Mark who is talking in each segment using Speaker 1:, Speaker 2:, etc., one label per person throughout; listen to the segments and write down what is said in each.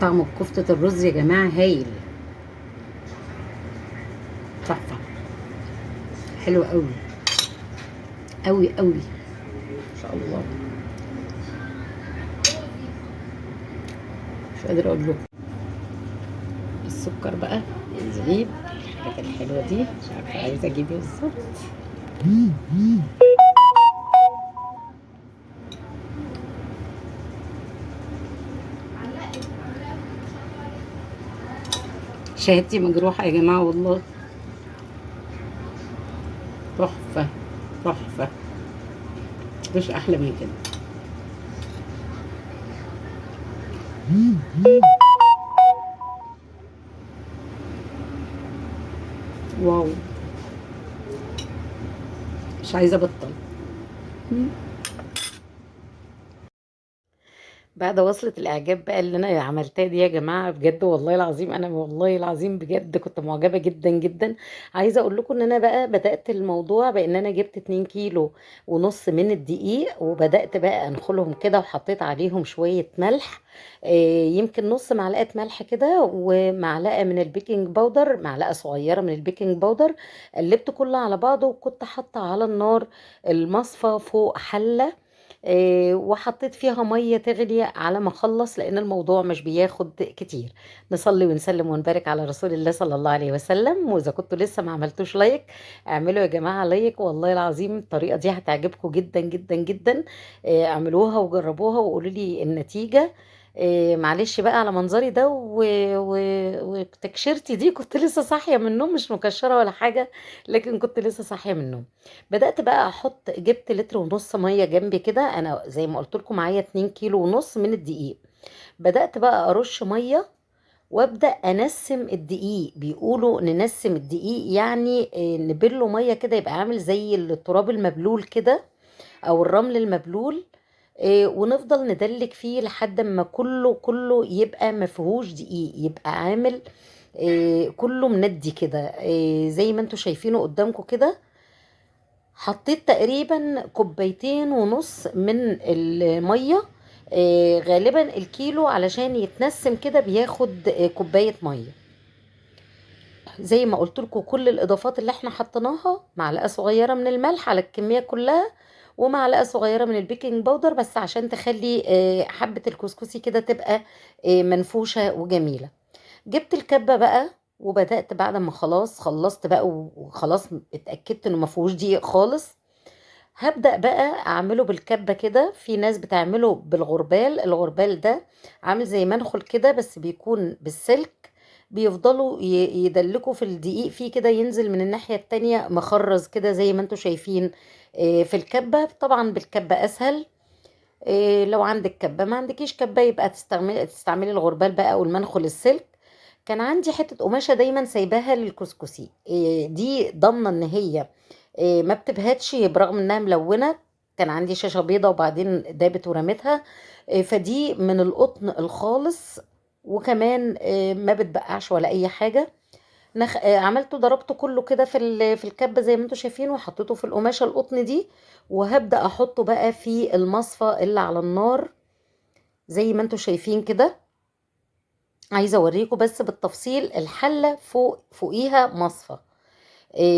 Speaker 1: طعم كفتة الرز يا جماعة هايل، تحفة، حلو قوي قوي قوي ما شاء الله. مش قادرة اقول لكم. السكر بقى، الزبيب، الحاجات الحلوة دي مش عارفة عايزة اجيب ايه بالظبط. شهادتي مجروحة يا جماعة والله. تحفة تحفة، مفيش أحلى من كده. واو، مش عايزة أبطل. بعد وصلة الإعجاب بقى اللي أنا عملتها دي يا جماعة، بجد والله العظيم، أنا والله العظيم بجد كنت معجبة جدا جدا. عايزة أقول لكم إن أنا بقى بدأت الموضوع بإن أنا جبت 2 كيلو ونص من الدقيق، وبدأت بقى أنخلهم كده وحطيت عليهم شوية ملح. يمكن نص معلقة ملح كده، ومعلقة من البيكنج باودر، معلقة صغيرة من البيكنج باودر. قلبت كله على بعضه، وكنت حاطة على النار المصفى فوق حلة. وحطيت فيها ميه تغلي على ما اخلص، لان الموضوع مش بياخد كتير. نصلي ونسلم ونبارك على رسول الله صلى الله عليه وسلم. واذا كنتوا لسه ما عملتوش لايك، اعملوا يا جماعه لايك، والله العظيم الطريقه دي هتعجبكم جدا جدا جدا. اعملوها وجربوها وقولوا لي النتيجه. معلش بقى على منظري ده وتكشيرتي دي، كنت لسه صاحيه من النوم، مش مكشره ولا حاجه، لكن كنت لسه صاحيه من النوم. بدأت بقى احط، جبت لتر ونص ميه جنبي كده، انا زي ما قلت لكم معايا 2 كيلو ونص من الدقيق. بدأت بقى ارش ميه، وابدأ انسم الدقيق. بيقولوا ننسم الدقيق يعني نبله ميه كده، يبقى عامل زي التراب المبلول كده، او الرمل المبلول. ونفضل ندلك فيه لحد ما كله كله يبقى ما فيهوش دقيق، يبقى عامل كله مندي كده، زي ما انتوا شايفينه قدامكم كده. حطيت تقريبا كوبايتين ونص من المية. غالبا الكيلو علشان يتنسم كده بياخد كوباية مية. زي ما قلت لكم، كل الاضافات اللي احنا حطيناها، معلقة صغيرة من الملح على الكمية كلها، ومعلقة صغيرة من البيكنج باودر، بس عشان تخلي حبة الكسكسي كده تبقى منفوشة وجميلة. جبت الكبة بقى، وبدأت بعد ما خلاص خلصت بقى وخلاص اتأكدت انه ما فيهوش دقيق خالص. هبدأ بقى اعمله بالكبة كده. في ناس بتعمله بالغربال. الغربال ده عامل زي منخل كده، بس بيكون بالسلك. بيفضلوا يدلكوا في الدقيق فيه كده، ينزل من الناحية التانية مخرز كده زي ما انتوا شايفين. في الكبة طبعا بالكبة اسهل. لو عندك كبة، ما عندكيش كبة يبقى تستعملي الغربال بقى او المنخل السلك. كان عندي حتة قماشة دايما سايباها للكسكسي، دي ضامنة ان هي ما بتبهتش برغم انها ملونة. كان عندي شاشة بيضة وبعدين دابت ورميتها. فدي من القطن الخالص، وكمان ما بتبقعش ولا اي حاجة. عملته، ضربته كله كده في الكبة زي ما انتوا شايفين، وحطيته في القماشة القطن دي. وهبدأ احطه بقى في المصفى اللي على النار زي ما انتوا شايفين كده. عايزة اوريكم بس بالتفصيل. الحلة فوقيها مصفى.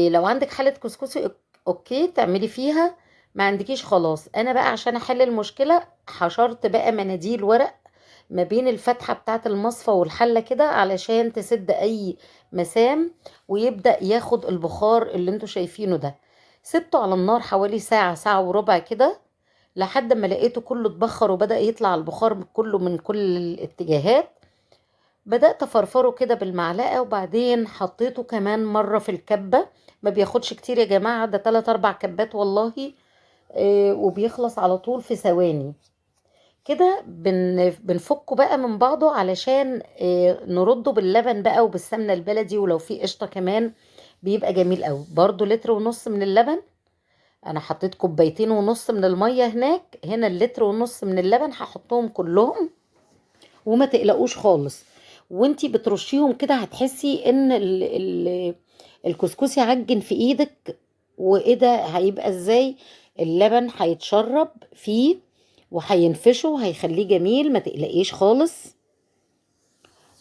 Speaker 1: لو عندك حلة كسكسي اوكي تعملي فيها، ما عندكيش خلاص. انا بقى عشان احل المشكلة حشرت بقى مناديل ورق ما بين الفتحة بتاعة المصفى والحلة كده، علشان تسد اي مسام، ويبدأ ياخد البخار اللي انتوا شايفينه ده. سبته على النار حوالي ساعة، ساعة وربع كده، لحد ما لقيته كله اتبخر وبدأ يطلع البخار كله من كل الاتجاهات. بدأت أفرفره كده بالمعلقة، وبعدين حطيته كمان مرة في الكبة. ما بياخدش كتير يا جماعة، ده 3 4 كبات والله. وبيخلص على طول في ثواني. كده بنفكه بقى من بعضه، علشان نرده باللبن بقى وبالسمنة البلدي، ولو في قشطة كمان بيبقى جميل قوي. برضو لتر ونص من اللبن. انا حطيت كوبايتين ونص من المية هناك، هنا اللتر ونص من اللبن هحطهم كلهم. وما تقلقوش خالص، وانتي بترشيهم كده هتحسي ان الكسكسي عجن في ايدك. وايه ده هيبقى ازاي؟ اللبن هيتشرب فيه وهينفشه وهيخليه جميل، ما تقلقيش خالص.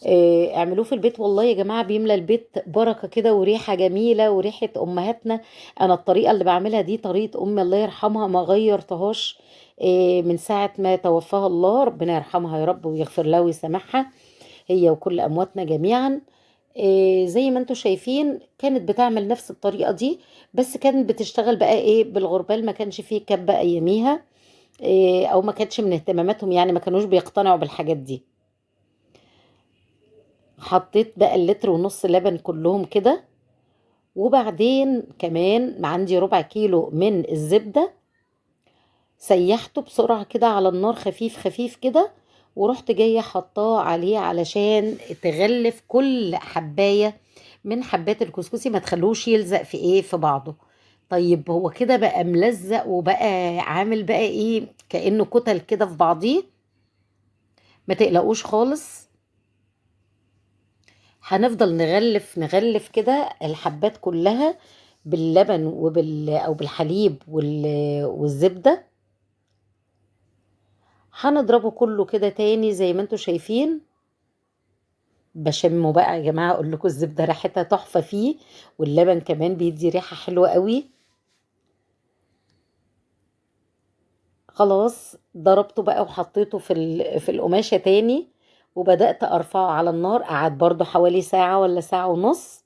Speaker 1: اعملوه في البيت والله يا جماعة، بيملى البيت بركة كده وريحة جميلة وريحة أمهاتنا. أنا الطريقة اللي بعملها دي طريقة أمي الله يرحمها، ما غيرتهاش من ساعة ما توفاها الله، ربنا يرحمها يا رب ويغفر لها ويسامحها، هي وكل أمواتنا جميعا. زي ما انتوا شايفين كانت بتعمل نفس الطريقة دي، بس كانت بتشتغل بقى ايه بالغربال، ما كانش فيه كبة اياميها، او ما كانتش من اهتماماتهم، يعني ما كانوش بيقتنعوا بالحاجات دي. حطيت بقى اللتر ونص لبن كلهم كده، وبعدين كمان عندي ربع كيلو من الزبدة، سيحته بسرعة كده على النار خفيف خفيف كده، ورحت جاية حطاه عليه علشان تغلف كل حباية من حبات الكسكسي، ما تخلوش يلزق في ايه في بعضه. طيب هو كده بقى ملزق وبقى عامل بقى ايه كأنه كتل كده في بعضيه، ما تقلقوش خالص. هنفضل نغلف نغلف كده الحبات كلها باللبن او بالحليب والزبدة. هنضربه كله كده تاني زي ما انتوا شايفين. بشمه بقى يا جماعة، اقول لكم الزبدة ريحتها تحفة فيه، واللبن كمان بيدي ريحة حلوة قوي. خلاص ضربته بقى وحطيته في القماشة تاني، وبدأت ارفعه على النار، قعد برضو حوالي ساعة ولا ساعة ونص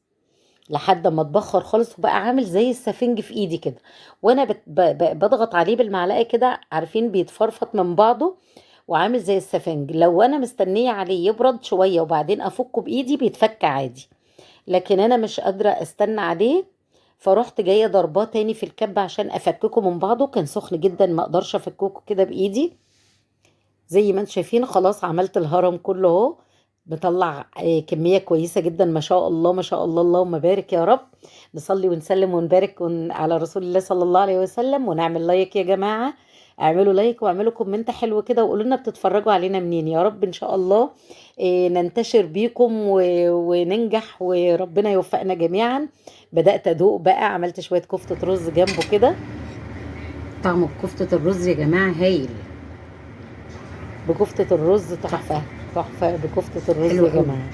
Speaker 1: لحد ما اتبخر خالص، وبقى عامل زي السفنج في ايدي كده، وانا بضغط عليه بالمعلقة كده، عارفين بيتفرفط من بعضه وعامل زي السفنج. لو انا مستنية عليه يبرد شوية وبعدين افكه بايدي بيتفك عادي، لكن انا مش قادرة استنى عليه، فرحت جاية ضرباه تاني في الكب عشان افككه من بعضه، كان سخن جدا ما اقدرش افككه كده بايدي. زي ما انتم شايفين خلاص عملت الهرم كله اهو، بطلع كمية كويسة جدا ما شاء الله ما شاء الله، اللهم بارك يا رب. نصلي ونسلم ونبارك على رسول الله صلى الله عليه وسلم، ونعمل لايك يا جماعة، اعملوا لايك واعملوا كومنت حلو كده، وقولوا لنا بتتفرجوا علينا منين، يا رب ان شاء الله ننتشر بيكم وننجح وربنا يوفقنا جميعا. بدأت ادوق بقى، عملت شوية كفتة رز جنبه كده، طعم كفتة الرز يا جماعة هايل، بكفتة الرز تحفة تحفة، بكفتة الرز
Speaker 2: حلو
Speaker 1: يا
Speaker 2: قوي
Speaker 1: جماعة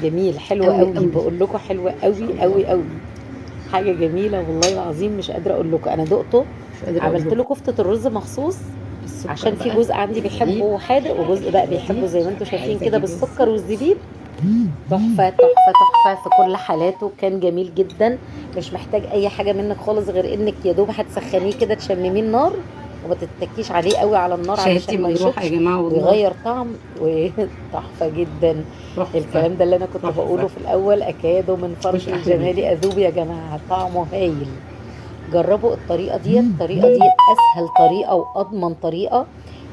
Speaker 1: جميل، حلوة
Speaker 2: قوي
Speaker 1: قوي،
Speaker 2: قوي.
Speaker 1: بقول لكم حلوة قوي قوي قوي، حاجة جميلة والله العظيم، مش قادرة اقول لكم انا دقته.
Speaker 2: مش قادره اقول
Speaker 1: عملت له
Speaker 2: لكم.
Speaker 1: كفتة الرز مخصوص
Speaker 2: السكر
Speaker 1: عشان في
Speaker 2: بقى،
Speaker 1: جزء عندي
Speaker 2: الزبيب،
Speaker 1: بيحبه حادق وجزء بقى
Speaker 2: الزبادي.
Speaker 1: بيحبه زي ما انتم شايفين
Speaker 2: عايزه
Speaker 1: كده
Speaker 2: اجيب
Speaker 1: بالسكر
Speaker 2: الزبادي.
Speaker 1: والزبيب. تحفة تحفة تحفة في كل حالاته، كان جميل جدا، مش محتاج اي حاجة منك خالص غير انك يا دوب هتسخنيه كده تشمميه النار، وما تتكيش عليه قوي على النار
Speaker 2: شهادتي
Speaker 1: علشان ما
Speaker 2: مجروحه يا
Speaker 1: يشطش
Speaker 2: جماعه والله.
Speaker 1: ويغير طعم وتحفة جدا.
Speaker 2: تحفه
Speaker 1: الكلام ده اللي انا كنت بقوله
Speaker 2: تحفه.
Speaker 1: في الاول، اكاد من فرط
Speaker 2: مش احلى من
Speaker 1: الجمال
Speaker 2: كده.
Speaker 1: اذوب يا جماعة، طعمه هايل. جربوا الطريقة ديت، الطريقة ديت اسهل طريقة واضمن طريقة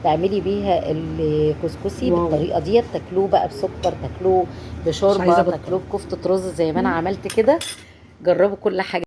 Speaker 1: تعملي بيها الكسكسي،
Speaker 2: واو.
Speaker 1: بالطريقة ديت تاكلوه بقى بسكر، تاكلوه
Speaker 2: مش عايزه
Speaker 1: بشوربة،
Speaker 2: ابطل.
Speaker 1: تاكلوه بكفتة رز زي ما انا عملت كده. جربوا كل حاجة.